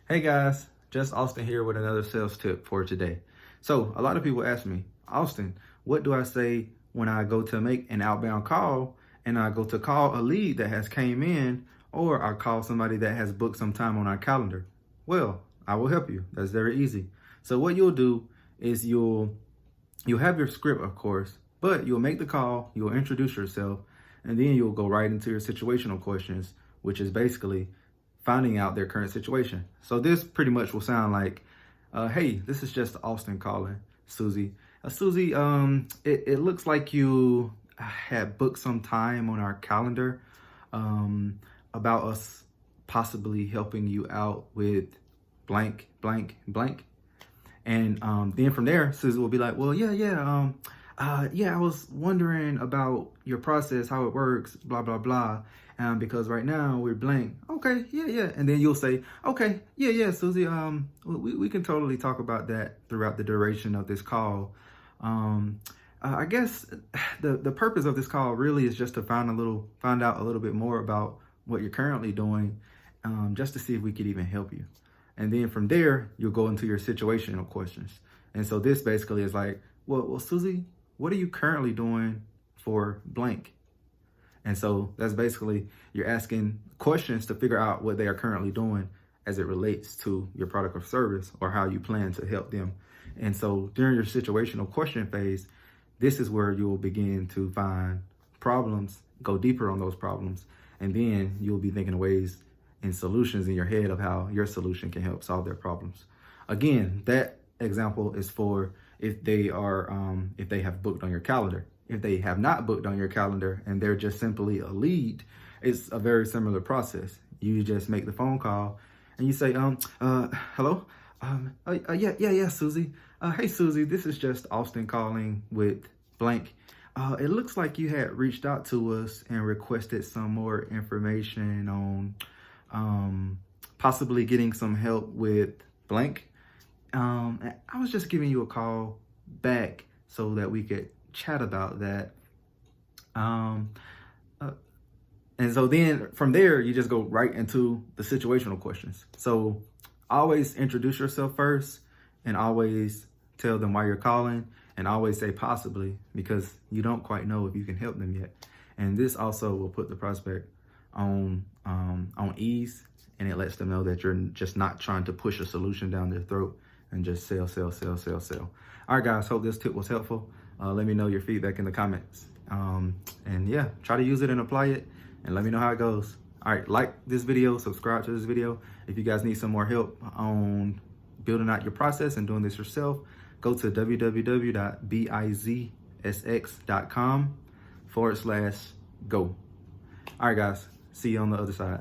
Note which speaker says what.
Speaker 1: Hey guys, just Austin here with another sales tip for today. So a lot of people ask me, Austin, what do I say when I go to make an outbound call and I go to call a lead that has came in, or I call somebody that has booked some time on our calendar? Well, I will help you. That's very easy. So what you'll do is you'll have your script, of course, but you'll make the call, you'll introduce yourself, and then you'll go right into your situational questions, which is basically finding out their current situation. So this pretty much will sound like, hey, this is just Austin calling Susie. Susie, it looks like you had booked some time on our calendar about us possibly helping you out with blank, blank, blank. And then from there, Susie will be like, well, yeah, I was wondering about your process, how it works, blah, blah, blah. Because right now we're blank. Okay, yeah. And then you'll say, okay, yeah, Susie, we can totally talk about that throughout the duration of this call. I guess the purpose of this call really is just to find out a little bit more about what you're currently doing, just to see if we could even help you. And then from there, you'll go into your situational questions. And so this basically is like, well, Susie, what are you currently doing for blank? And so that's basically, you're asking questions to figure out what they are currently doing as it relates to your product or service, or how you plan to help them. And so during your situational question phase, this is where you'll begin to find problems, go deeper on those problems, and then you'll be thinking of ways and solutions in your head of how your solution can help solve their problems. Again, that example is for if they have booked on your calendar. If they have not booked on your calendar and they're just simply a lead, it's a very similar process. You just make the phone call and you say, hello, yeah, Susie. Hey, Susie, this is just Austin calling with blank. It looks like you had reached out to us and requested some more information on possibly getting some help with blank. I was just giving you a call back so that we could chat about that. And so then from there, you just go right into the situational questions. So always introduce yourself first, and always tell them why you're calling, and always say possibly, because you don't quite know if you can help them yet. And this also will put the prospect on ease, and it lets them know that you're just not trying to push a solution down their throat and just sell. All right, guys, hope this tip was helpful. Let me know your feedback in the comments. And yeah, try to use it and apply it, and let me know how it goes. All right, like this video, subscribe to this video. If you guys need some more help on building out your process and doing this yourself, go to www.bizsx.com/go. All right, guys, see you on the other side.